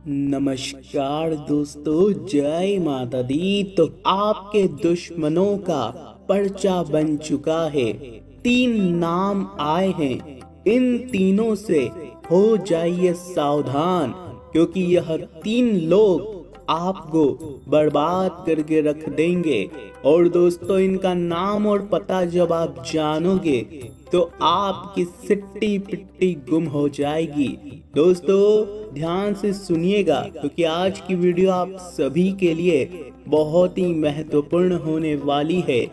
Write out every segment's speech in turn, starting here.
नमस्कार दोस्तों, जय माता दी। तो आपके दुश्मनों का पर्चा बन चुका है। 3 नाम आए हैं, इन तीनों से हो जाइए सावधान, क्योंकि यह 3 लोग आपको बर्बाद करके रख देंगे। और दोस्तों, इनका नाम और पता जब आप जानोगे तो आपकी सिट्टी पिट्टी गुम हो जाएगी। दोस्तों ध्यान से सुनिएगा, क्योंकि आज की वीडियो आप सभी के लिए बहुत ही महत्वपूर्ण होने वाली है।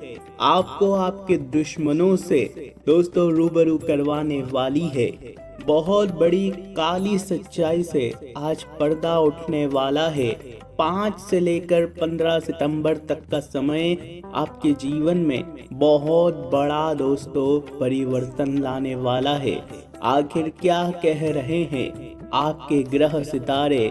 आपको आपके दुश्मनों से दोस्तों रूबरू करवाने वाली है। बहुत बड़ी काली सच्चाई से आज पर्दा उठने वाला है। 5 से लेकर 15 सितंबर तक का समय आपके जीवन में बहुत बड़ा दोस्तों परिवर्तन लाने वाला है। आखिर क्या कह रहे हैं आपके ग्रह सितारे,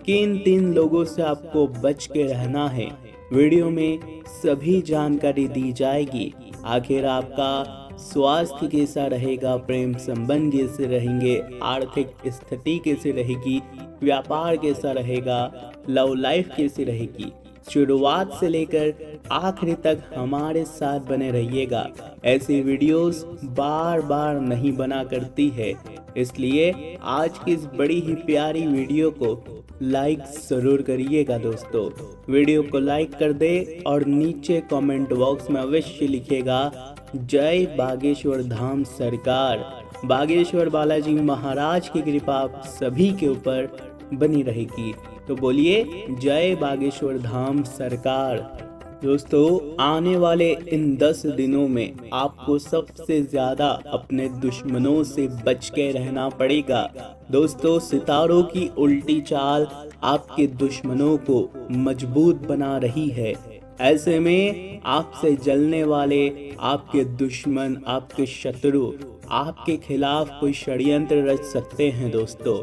किन 3 लोगों से आपको बच के रहना है, वीडियो में सभी जानकारी दी जाएगी। आखिर आपका स्वास्थ्य कैसा रहेगा, प्रेम संबंध कैसे रहेंगे, आर्थिक स्थिति कैसे रहेगी, व्यापार कैसा रहेगा, लव लाइफ कैसी रहेगी। शुरुआत से लेकर आखिरी तक हमारे साथ बने रहिएगा। ऐसी वीडियोस बार बार नहीं बना करती है, इसलिए आज की इस बड़ी ही प्यारी वीडियो को लाइक जरूर करिएगा। दोस्तों वीडियो को लाइक कर दे और नीचे कमेंट बॉक्स में अवश्य लिखेगा जय बागेश्वर धाम सरकार। बागेश्वर बालाजी महाराज की कृपा आप सभी के ऊपर बनी रहेगी। तो बोलिए जय बागेश्वर धाम सरकार। दोस्तों आने वाले इन 10 दिनों में आपको सबसे ज्यादा अपने दुश्मनों से बच के रहना पड़ेगा। दोस्तों सितारों की उल्टी चाल आपके दुश्मनों को मजबूत बना रही है। ऐसे में आपसे जलने वाले आपके दुश्मन, आपके शत्रु आपके खिलाफ कोई षड्यंत्र रच सकते हैं। दोस्तों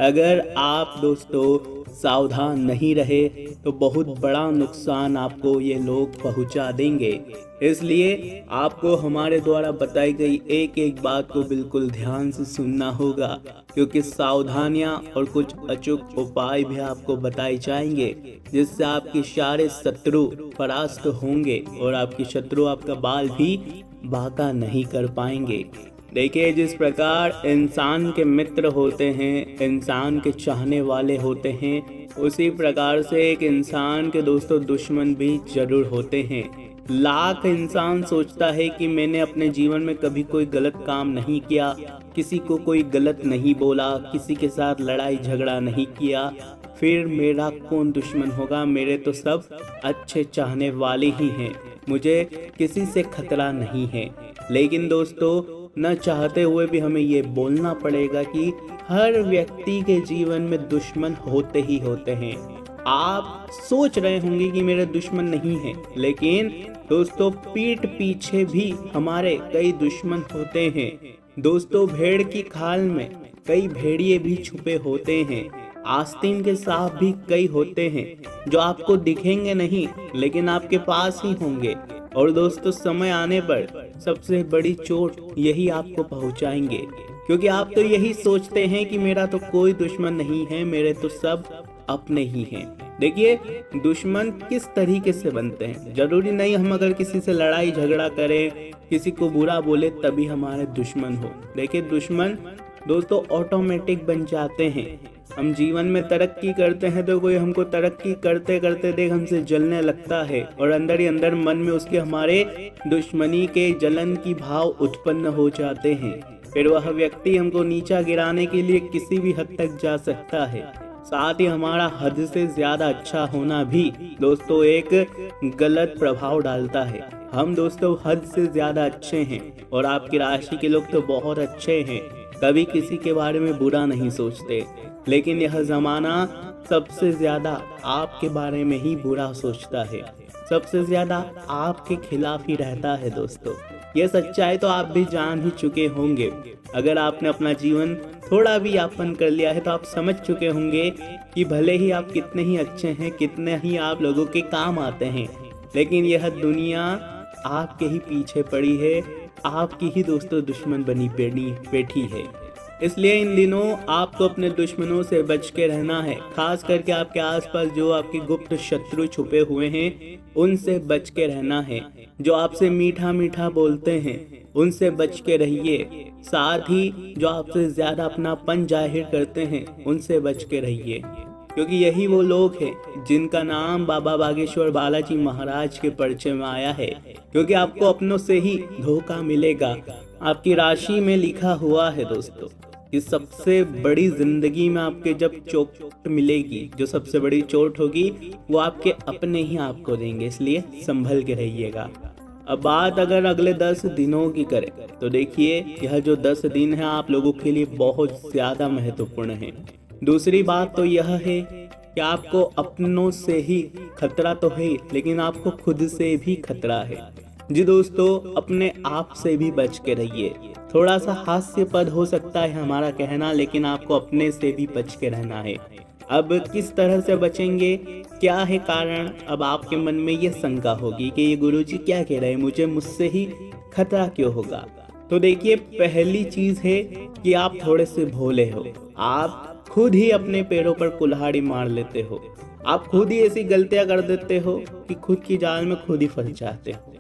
अगर आप दोस्तों सावधान नहीं रहे तो बहुत बड़ा नुकसान आपको ये लोग पहुंचा देंगे। इसलिए आपको हमारे द्वारा बताई गई एक एक बात को बिल्कुल ध्यान से सुनना होगा, क्योंकि सावधानियां और कुछ अचूक उपाय भी आपको बताए जाएंगे, जिससे आपके सारे शत्रु परास्त होंगे और आपके शत्रु आपका बाल भी बांका नहीं कर पाएंगे। देखिए, जिस प्रकार इंसान के मित्र होते हैं, इंसान के चाहने वाले होते हैं, उसी प्रकार से एक इंसान के दोस्तों दुश्मन भी जरूर होते हैं। लाख इंसान सोचता है कि मैंने अपने जीवन में कभी कोई गलत काम नहीं किया, किसी को कोई गलत नहीं बोला, किसी के साथ लड़ाई झगड़ा नहीं किया, फिर मेरा कौन दुश्मन होगा, मेरे तो सब अच्छे चाहने वाले ही हैं, मुझे किसी से खतरा नहीं है। लेकिन दोस्तों न चाहते हुए भी हमें ये बोलना पड़ेगा कि हर व्यक्ति के जीवन में दुश्मन होते ही होते हैं। आप सोच रहे होंगे कि मेरे दुश्मन नहीं है, लेकिन दोस्तों पीठ पीछे भी हमारे कई दुश्मन होते हैं। दोस्तों भेड़ की खाल में कई भेड़िए भी छुपे होते हैं। आस्तीन के सांप भी कई होते हैं जो आपको दिखेंगे नहीं, लेकिन आपके पास ही होंगे। और दोस्तों समय आने पर सबसे बड़ी चोट यही आपको पहुंचाएंगे, क्योंकि आप तो यही सोचते हैं कि मेरा तो कोई दुश्मन नहीं है, मेरे तो सब अपने ही हैं। देखिए दुश्मन किस तरीके से बनते हैं, जरूरी नहीं हम अगर किसी से लड़ाई झगड़ा करें, किसी को बुरा बोले तभी हमारे दुश्मन हो। देखिए दुश्मन दोस्तों ऑटोमेटिक बन जाते हैं। हम जीवन में तरक्की करते हैं तो कोई हमको तरक्की करते करते देख हमसे जलने लगता है, और अंदर ही अंदर मन में उसके हमारे दुश्मनी के जलन की भाव उत्पन्न हो जाते हैं। फिर वह व्यक्ति हमको नीचा गिराने के लिए किसी भी हद तक जा सकता है। साथ ही हमारा हद से ज्यादा अच्छा होना भी दोस्तों एक गलत प्रभाव डालता है। हम दोस्तों हद से ज्यादा अच्छे हैं और आपकी राशि के लोग तो बहुत अच्छे हैं, कभी किसी के बारे में बुरा नहीं सोचते, लेकिन यह जमाना सबसे ज्यादा आपके बारे में ही बुरा सोचता है, सबसे ज्यादा आपके खिलाफ ही रहता है। दोस्तों ये सच्चाई तो आप भी जान ही चुके होंगे। अगर आपने अपना जीवन थोड़ा भी यापन कर लिया है तो आप समझ चुके होंगे कि भले ही आप कितने ही अच्छे हैं, कितने ही आप लोगों के काम आते हैं, लेकिन यह दुनिया आपके ही पीछे पड़ी है, आपकी ही दोस्तों दुश्मन बनी बैठी है। इसलिए इन दिनों आपको अपने दुश्मनों से बच के रहना है। खास करके आपके आसपास जो आपके गुप्त शत्रु छुपे हुए हैं उनसे बच के रहना है। जो आपसे मीठा मीठा बोलते हैं उनसे बच के रहिए। साथ ही जो आपसे ज्यादा अपनापन जाहिर करते हैं उनसे बच के रहिए, क्योंकि यही वो लोग हैं जिनका नाम बाबा बागेश्वर बालाजी महाराज के परिचय में आया है। क्योंकि आपको अपनों से ही धोखा मिलेगा। आपकी राशि में लिखा हुआ है दोस्तों कि सबसे बड़ी जिंदगी में आपके जब चोट मिलेगी, जो सबसे बड़ी चोट होगी वो आपके अपने ही आपको देंगे। इसलिए संभल के रहिएगा। अब बात अगर अगले 10 दिनों की करें तो देखिए यह जो 10 दिन है आप लोगों के लिए बहुत ज्यादा महत्वपूर्ण है। दूसरी बात तो यह है कि आपको अपनों से ही खतरा तो है, लेकिन आपको खुद से भी खतरा है। जी दोस्तों, अपने आप से भी बच के रहिए। थोड़ा सा हास्यपद हो सकता है हमारा कहना, लेकिन आपको अपने से भी बच के रहना है। अब किस तरह से बचेंगे, क्या है कारण? अब आपके मन में ये शंका होगी कि ये गुरुजी क्या कह रहे हैं, मुझसे ही खतरा क्यों होगा? तो देखिए, पहली चीज है कि आप थोड़े से भोले हो। आप खुद ही अपने पैरों पर कुल्हाड़ी मार लेते हो। आप खुद ही ऐसी गलतियां कर देते हो कि खुद की जाल में खुद ही फंस जाते हो।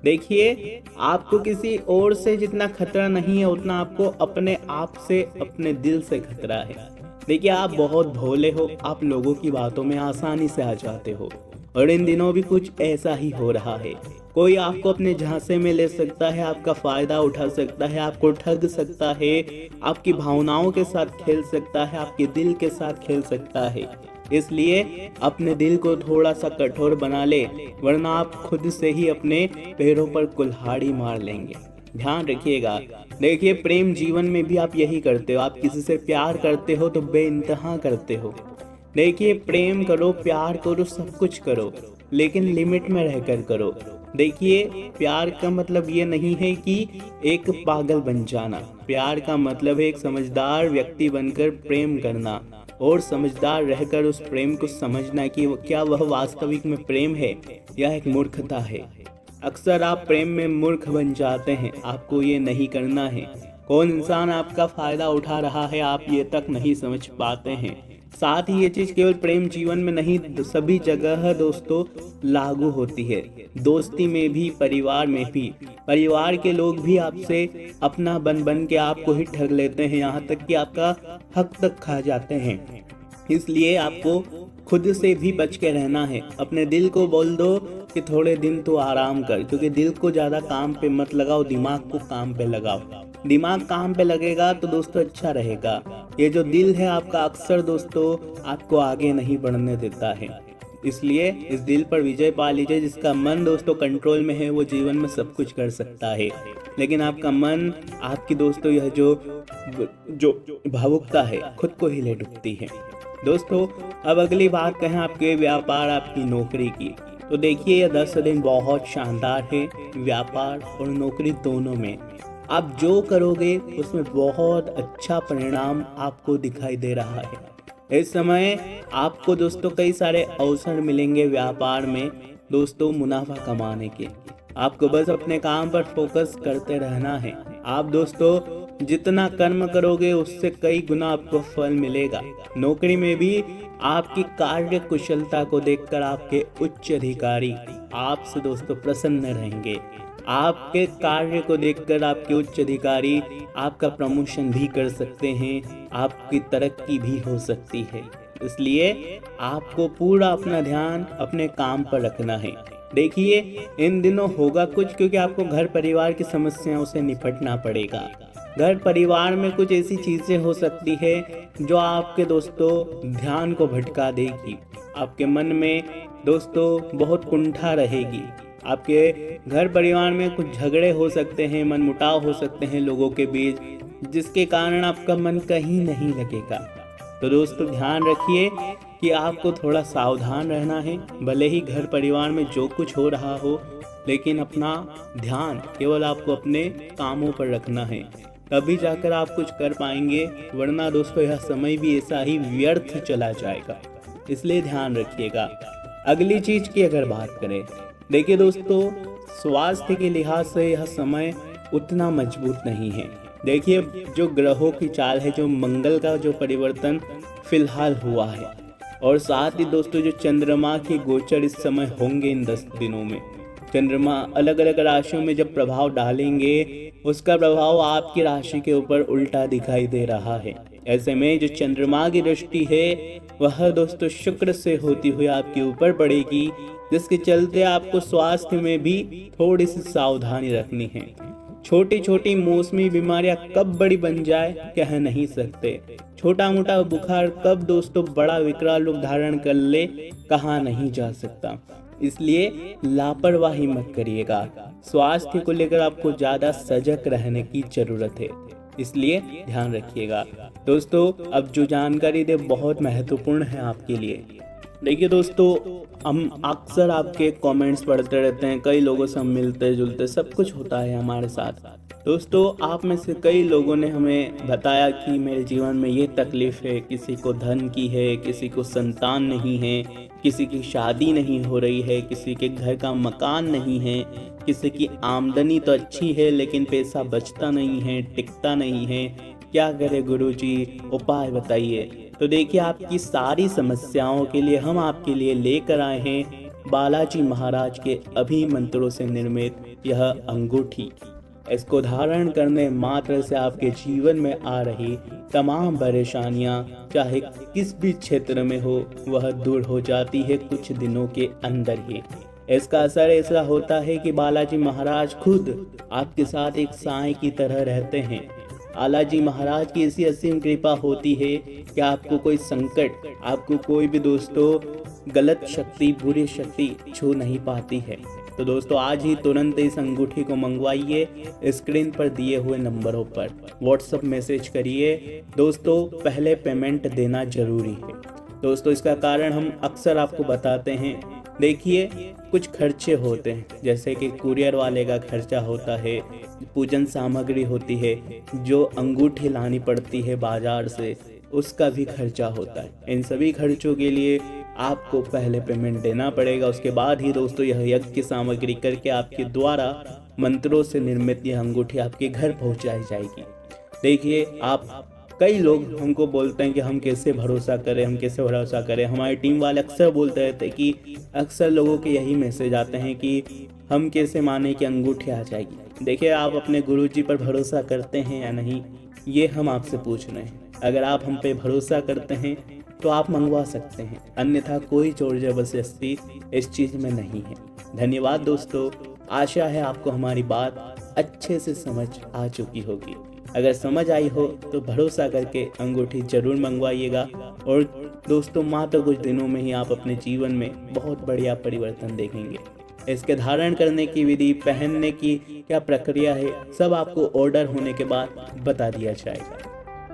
देखिए, आपको किसी और से जितना खतरा नहीं है उतना आपको अपने आप से, अपने दिल से खतरा है। देखिए, आप बहुत भोले हो, आप लोगों की बातों में आसानी से आ जाते हो, और इन दिनों भी कुछ ऐसा ही हो रहा है। कोई आपको अपने झांसे में ले सकता है, आपका फायदा उठा सकता है, आपको ठग सकता है, आपकी भावनाओं के साथ खेल सकता है, आपके दिल के साथ खेल सकता है। इसलिए अपने दिल को थोड़ा सा कठोर बना ले, वरना आप खुद से ही अपने पैरों पर कुल्हाड़ी मार लेंगे। ध्यान रखिएगा। देखिए, प्रेम जीवन में भी आप यही करते हो। आप किसी से प्यार करते हो तो बेइंतहा करते हो। देखिए, प्रेम करो, प्यार करो, सब कुछ करो, लेकिन लिमिट में रहकर करो। देखिए, प्यार का मतलब ये नहीं है कि एक पागल बन जाना। प्यार का मतलब है एक समझदार व्यक्ति बनकर प्रेम करना, और समझदार रहकर उस प्रेम को समझना कि क्या वह वास्तविक में प्रेम है या एक मूर्खता है। अक्सर आप प्रेम में मूर्ख बन जाते हैं। आपको ये नहीं करना है। कौन इंसान आपका फायदा उठा रहा है आप ये तक नहीं समझ पाते हैं। साथ ही ये चीज केवल प्रेम जीवन में नहीं, सभी जगह दोस्तों लागू होती है। दोस्ती में भी, परिवार में भी। परिवार के लोग भी आपसे अपना बन के आपको ही ठग लेते हैं, यहाँ तक कि आपका हक तक खा जाते हैं। इसलिए आपको खुद से भी बच के रहना है। अपने दिल को बोल दो कि थोड़े दिन तो आराम कर, क्योंकि दिल को ज़्यादा काम पे मत लगाओ, दिमाग को काम पे लगाओ। दिमाग काम पे लगेगा तो दोस्तों अच्छा रहेगा। ये जो दिल है आपका अक्सर दोस्तों आपको आगे नहीं बढ़ने देता है। इसलिए इस दिल पर विजय पा लीजिए। जिसका मन दोस्तों कंट्रोल में है वो जीवन में सब कुछ कर सकता है, लेकिन आपका मन, आपकी दोस्तों यह जो भावुकता है खुद को ही ले डूबती है। दोस्तों, अब अगली बात कहें आपके व्यापार, आपकी नौकरी की, तो देखिए यह 10 दिन बहुत शानदार है व्यापार और नौकरी दोनों में। आप जो करोगे उसमें बहुत अच्छा परिणाम आपको दिखाई दे रहा है। इस समय आपको दोस्तों कई सारे अवसर मिलेंगे व्यापार में दोस्तों मुनाफा कमाने के। आपको बस अपने काम पर फोकस करते रहना है। आप दोस्तों जितना कर्म करोगे उससे कई गुना आपको फल मिलेगा। नौकरी में भी आपकी कार्य कुशलता को देखकर आपके उच्च अधिकारी आपसे दोस्तों प्रसन्न रहेंगे। आपके कार्य को देखकर आपके उच्च अधिकारी आपका प्रमोशन भी कर सकते हैं, आपकी तरक्की भी हो सकती है। इसलिए आपको पूरा अपना ध्यान अपने काम पर रखना है। देखिए, इन दिनों होगा कुछ, क्योंकि आपको घर परिवार की समस्याओं से निपटना पड़ेगा। घर परिवार में कुछ ऐसी चीजें हो सकती है जो आपके दोस्तों ध्यान को भटका देगी। आपके मन में दोस्तों बहुत कुंठा रहेगी। आपके घर परिवार में कुछ झगड़े हो सकते हैं, मनमुटाव हो सकते हैं लोगों के बीच, जिसके कारण आपका मन कहीं नहीं लगेगा। तो दोस्तों ध्यान रखिए कि आपको थोड़ा सावधान रहना है। भले ही घर परिवार में जो कुछ हो रहा हो, लेकिन अपना ध्यान केवल आपको अपने कामों पर रखना है, तभी जाकर आप कुछ कर पाएंगे। वरना दोस्तों यह समय भी ऐसा ही व्यर्थ चला जाएगा। इसलिए ध्यान रखिएगा। अगली चीज की अगर बात करें, देखिए दोस्तों, स्वास्थ्य के लिहाज से यह समय उतना मजबूत नहीं है। देखिए जो ग्रहों की चाल है, जो मंगल का जो परिवर्तन फिलहाल हुआ है, और साथ ही दोस्तों जो चंद्रमा के गोचर इस समय होंगे इन 10 दिनों में, चंद्रमा अलग अलग राशियों में जब प्रभाव डालेंगे, उसका प्रभाव आपकी राशि के ऊपर उल्टा दिखाई दे रहा है। ऐसे में जो चंद्रमा की दृष्टि है वह दोस्तों शुक्र से होती हुई आपके ऊपर पड़ेगी, जिसके चलते आपको स्वास्थ्य में भी थोड़ी सी सावधानी रखनी है। छोटी छोटी मौसमी बीमारियां कब बड़ी बन जाए कह नहीं सकते। छोटा मोटा बुखार कब दोस्तों बड़ा विकराल रूप धारण कर ले कहा नहीं जा सकता। इसलिए लापरवाही मत करिएगा। स्वास्थ्य को लेकर आपको ज्यादा सजग रहने की जरूरत है, इसलिए ध्यान रखिएगा। दोस्तों अब जो जानकारी दे बहुत महत्वपूर्ण है आपके लिए। देखिए दोस्तों, हम अक्सर आपके कमेंट्स पढ़ते रहते हैं, कई लोगों से हम मिलते जुलते, सब कुछ होता है हमारे साथ। दोस्तों आप में से कई लोगों ने हमें बताया कि मेरे जीवन में ये तकलीफ है, किसी को धन की है, किसी को संतान नहीं है, किसी की शादी नहीं हो रही है, किसी के घर का मकान नहीं है, किसी की आमदनी तो अच्छी है लेकिन पैसा बचता नहीं है, टिकता नहीं है। क्या करे गुरुजी, उपाय बताइए। तो देखिए आपकी सारी समस्याओं के लिए हम आपके लिए लेकर आए हैं बालाजी महाराज के अभी मंत्रों से निर्मित यह अंगूठी। इसको धारण करने मात्र से आपके जीवन में आ रही तमाम परेशानियां चाहे किस भी क्षेत्र में हो वह दूर हो जाती है कुछ दिनों के अंदर ही। इसका असर ऐसा होता है कि बालाजी महाराज खुद आपके साथ एक साए की तरह रहते हैं। बालाजी महाराज की ऐसी असीम कृपा होती है कि आपको कोई संकट, आपको कोई भी दोस्तों गलत शक्ति, बुरी शक्ति छू नहीं पाती है। तो दोस्तों आज ही तुरंत इस अंगूठी को मंगवाइए। स्क्रीन पर दिए हुए नंबरों पर व्हाट्सएप मैसेज करिए। दोस्तों पहले पेमेंट देना जरूरी है। दोस्तों इसका कारण हम अक्सर आपको बताते हैं। देखिए कुछ खर्चे होते हैं, जैसे कि कुरियर वाले का खर्चा होता है, पूजन सामग्री होती है, जो अंगूठी लानी पड़ती है बाजार से, उसका भी खर्चा होता है। इन सभी खर्चों के लिए आपको पहले पेमेंट देना पड़ेगा। उसके बाद ही दोस्तों यह यज्ञ की सामग्री करके आपके द्वारा मंत्रों से निर्मित यह अंगूठी आपके घर पहुंचाई जाएगी। देखिए आप कई लोग हमको बोलते हैं कि हम कैसे भरोसा करें, हम कैसे भरोसा करें। हमारी टीम वाले अक्सर बोलते रहते हैं कि अक्सर लोगों के यही मैसेज आते हैं कि हम कैसे माने कि अंगूठी आ जाएगी। देखिए आप अपने गुरुजी पर भरोसा करते हैं या नहीं, ये हम आपसे पूछ रहे हैं। अगर आप हम पे भरोसा करते हैं तो आप मंगवा सकते हैं, अन्यथा कोई जोर जबरदस्ती इस चीज़ में नहीं है। धन्यवाद दोस्तों, आशा है आपको हमारी बात अच्छे से समझ आ चुकी होगी। अगर समझ आई हो तो भरोसा करके अंगूठी जरूर मंगवाइएगा। और दोस्तों मात्र कुछ दिनों में ही आप अपने जीवन में बहुत बढ़िया परिवर्तन देखेंगे। इसके धारण करने की विधि, पहनने की क्या प्रक्रिया है, सब आपको ऑर्डर होने के बाद बता दिया जाएगा।